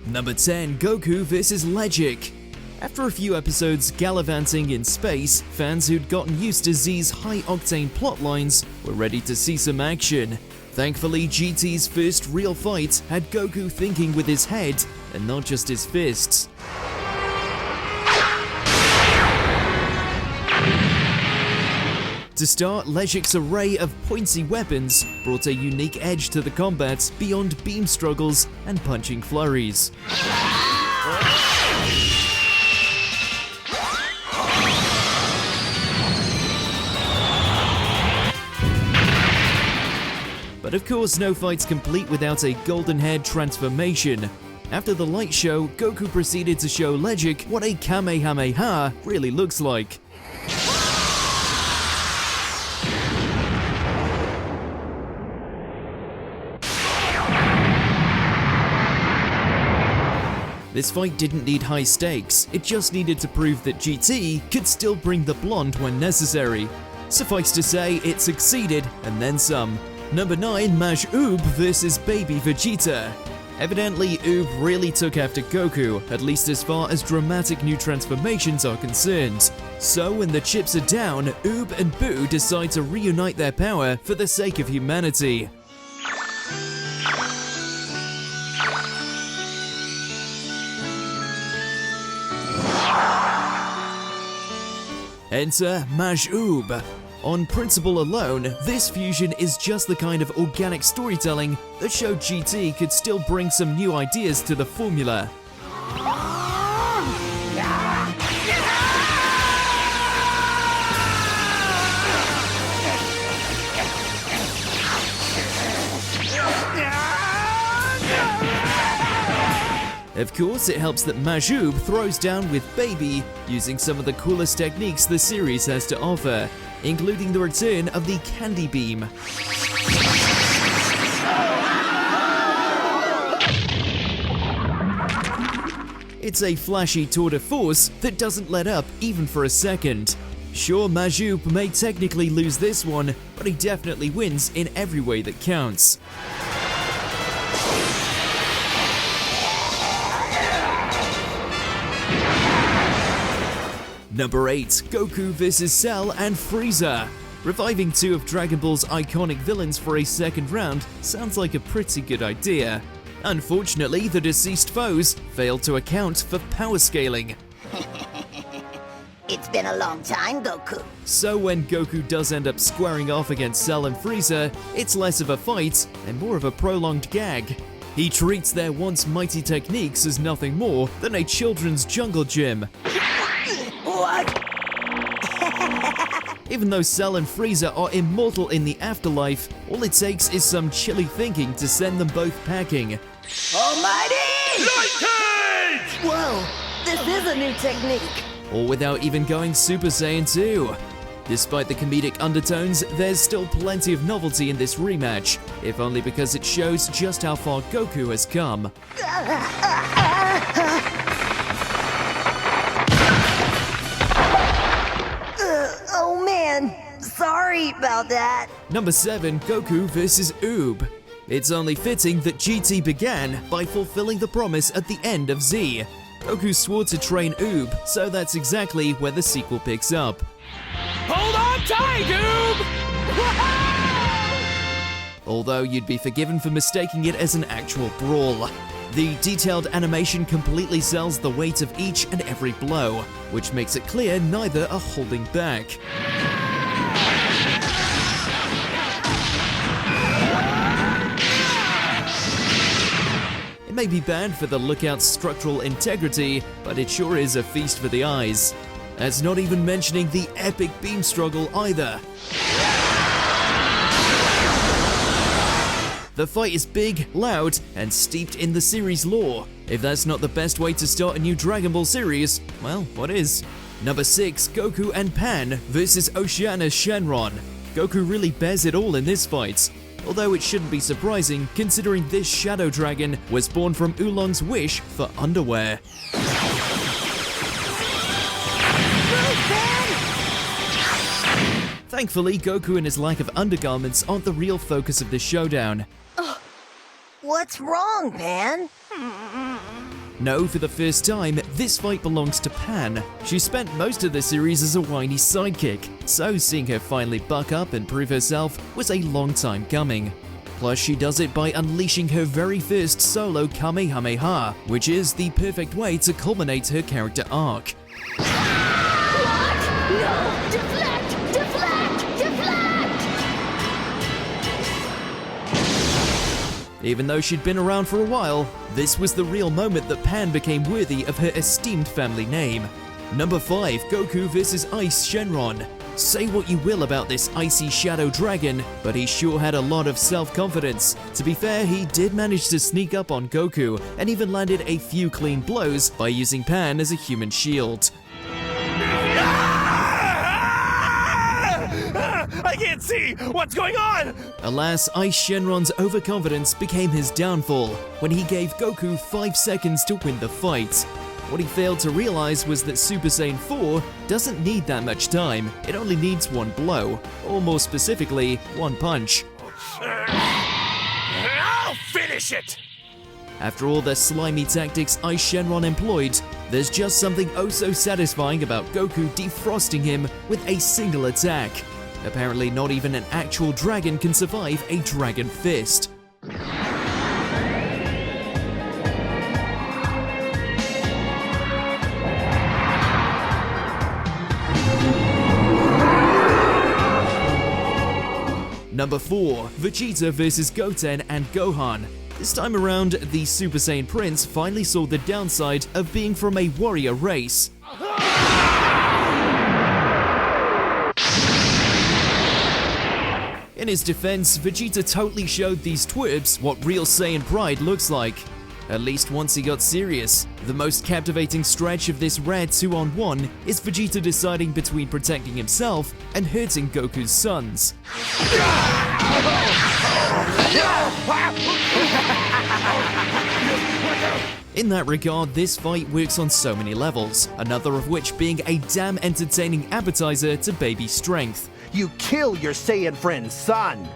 Number 10. Goku vs. Legic. After a few episodes gallivanting in space, fans who'd gotten used to Z's high-octane plotlines were ready to see some action. Thankfully, GT's first real fight had Goku thinking with his head and not just his fists. To start, Legic's array of pointy weapons brought a unique edge to the combat beyond beam struggles and punching flurries. But of course, no fight's complete without a golden head transformation. After the light show, Goku proceeded to show Legic what a Kamehameha really looks like. This fight didn't need high stakes, it just needed to prove that GT could still bring the blonde when necessary. Suffice to say, it succeeded, and then some. Number 9. Maj Oob vs. Baby Vegeta. Evidently, Oob really took after Goku, at least as far as dramatic new transformations are concerned. So when the chips are down, Oob and Boo decide to reunite their power for the sake of humanity. Enter Maj Oob. On principle alone, this fusion is just the kind of organic storytelling that showed GT could still bring some new ideas to the formula. Of course, it helps that Maj Oob throws down with Baby, using some of the coolest techniques the series has to offer, including the return of the Candy Beam. It's a flashy tour de force that doesn't let up even for a second. Sure, Maj Oob may technically lose this one, but he definitely wins in every way that counts. Number 8. Goku vs. Cell and Frieza. Reviving two of Dragon Ball's iconic villains for a second round sounds like a pretty good idea. Unfortunately, the deceased foes failed to account for power scaling. It's been a long time, Goku. So when Goku does end up squaring off against Cell and Frieza, it's less of a fight and more of a prolonged gag. He treats their once mighty techniques as nothing more than a children's jungle gym. What? Even though Cell and Frieza are immortal in the afterlife, all it takes is some chilly thinking to send them both packing. Almighty! Light Cage! Whoa, this is a new technique. All without even going Super Saiyan 2. Despite the comedic undertones, there's still plenty of novelty in this rematch, if only because it shows just how far Goku has come. Oh man, sorry about that. Number 7. Goku vs. Oob. It's only fitting that GT began by fulfilling the promise at the end of Z. Goku swore to train Oob, so that's exactly where the sequel picks up. Hold on tight, Oob! Although you'd be forgiven for mistaking it as an actual brawl. The detailed animation completely sells the weight of each and every blow, which makes it clear neither are holding back. It may be bad for the Lookout's structural integrity, but it sure is a feast for the eyes. That's not even mentioning the epic beam struggle either. The fight is big, loud, and steeped in the series lore. If that's not the best way to start a new Dragon Ball series, well, what is? Number 6. Goku and Pan vs. Oceanus Shenron. Goku really bears it all in this fight. Although it shouldn't be surprising, considering this Shadow Dragon was born from Oolong's wish for underwear. Thankfully, Goku and his lack of undergarments aren't the real focus of this showdown. What's wrong, Pan? No, for the first time, this fight belongs to Pan. She spent most of the series as a whiny sidekick, so seeing her finally buck up and prove herself was a long time coming. Plus, she does it by unleashing her very first solo Kamehameha, which is the perfect way to culminate her character arc. What? No! Deflect! Deflect! Deflect! Even though she'd been around for a while, this was the real moment that Pan became worthy of her esteemed family name. Number 5, Goku vs Ice Shenron. Say what you will about this icy shadow dragon, but he sure had a lot of self-confidence. To be fair, he did manage to sneak up on Goku, and even landed a few clean blows by using Pan as a human shield. I can't see! What's going on? Alas, Ice Shenron's overconfidence became his downfall when he gave Goku 5 seconds to win the fight. What he failed to realize was that Super Saiyan 4 doesn't need that much time, it only needs one blow, or more specifically, one punch. I'll finish it! After all the slimy tactics Ice Shenron employed, there's just something oh so satisfying about Goku defrosting him with a single attack. Apparently not even an actual dragon can survive a dragon fist. Number 4, Vegeta vs Goten and Gohan. This time around, the Super Saiyan Prince finally saw the downside of being from a warrior race. In his defense, Vegeta totally showed these twerps what real Saiyan pride looks like. At least once he got serious. The most captivating stretch of this rare 2-on-1 is Vegeta deciding between protecting himself and hurting Goku's sons. In that regard, this fight works on so many levels, another of which being a damn entertaining appetizer to baby strength. You kill your Saiyan friend's son.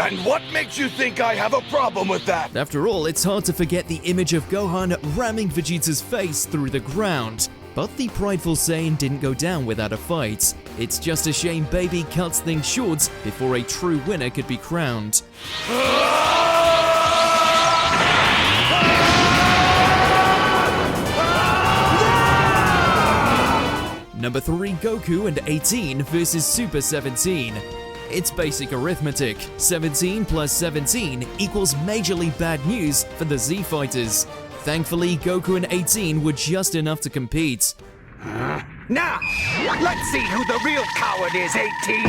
And what makes you think I have a problem with that? After all, it's hard to forget the image of Gohan ramming Vegeta's face through the ground. But the prideful Saiyan didn't go down without a fight. It's just a shame Baby cuts things short before a true winner could be crowned. Number 3, Goku and 18 vs Super 17. It's basic arithmetic. 17 plus 17 equals majorly bad news for the Z fighters. Thankfully, Goku and 18 were just enough to compete. Now, let's see who the real coward is, 18.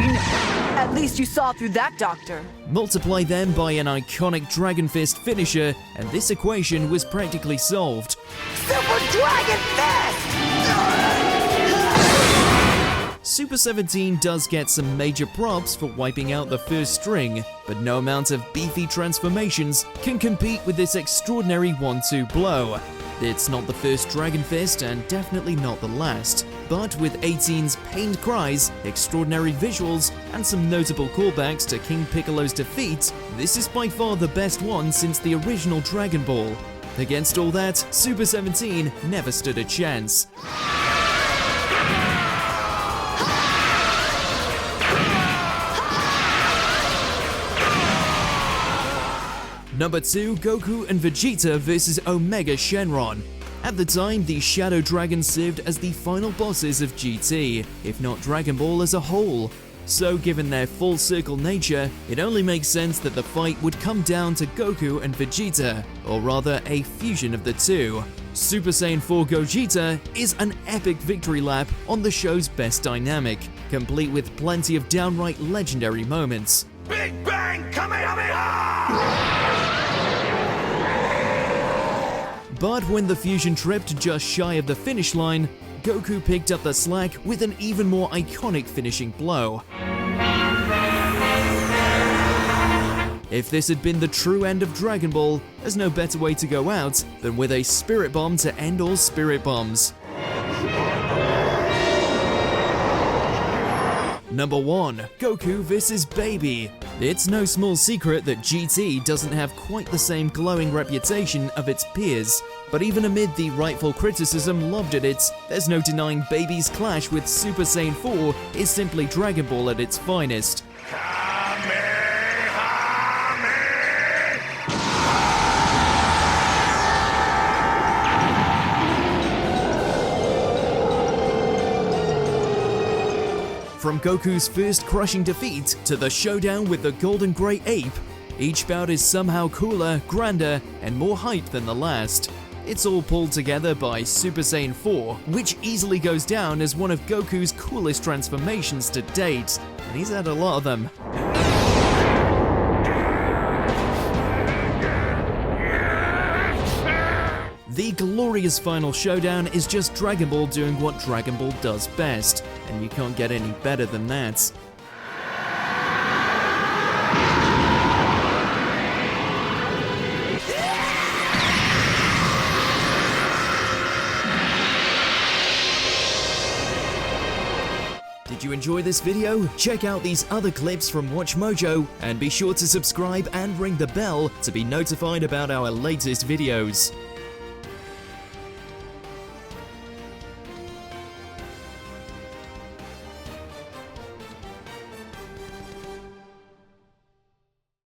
At least you saw through that, Doctor. Multiply them by an iconic Dragon Fist finisher, and this equation was practically solved. Super Dragon Fist! Super 17 does get some major props for wiping out the first string, but no amount of beefy transformations can compete with this extraordinary 1-2 blow. It's not the first Dragon Fist and definitely not the last, but with 18's pained cries, extraordinary visuals, and some notable callbacks to King Piccolo's defeat, this is by far the best one since the original Dragon Ball. Against all that, Super 17 never stood a chance. Number 2, Goku and Vegeta vs Omega Shenron. At the time, the Shadow Dragons served as the final bosses of GT, if not Dragon Ball as a whole. So given their full circle nature, it only makes sense that the fight would come down to Goku and Vegeta, or rather a fusion of the two. Super Saiyan 4 Gogeta is an epic victory lap on the show's best dynamic, complete with plenty of downright legendary moments. Big Bang Kamehameha! But when the fusion tripped just shy of the finish line, Goku picked up the slack with an even more iconic finishing blow. If this had been the true end of Dragon Ball, there's no better way to go out than with a Spirit Bomb to end all Spirit Bombs. Number 1. Goku vs. Baby. It's no small secret that GT doesn't have quite the same glowing reputation of its peers, but even amid the rightful criticism lobbed at it, there's no denying Baby's clash with Super Saiyan 4 is simply Dragon Ball at its finest. From Goku's first crushing defeat to the showdown with the Golden Grey Ape, each bout is somehow cooler, grander, and more hype than the last. It's all pulled together by Super Saiyan 4, which easily goes down as one of Goku's coolest transformations to date, and he's had a lot of them. The glorious final showdown is just Dragon Ball doing what Dragon Ball does best, and you can't get any better than that. Did you enjoy this video? Check out these other clips from WatchMojo, and be sure to subscribe and ring the bell to be notified about our latest videos.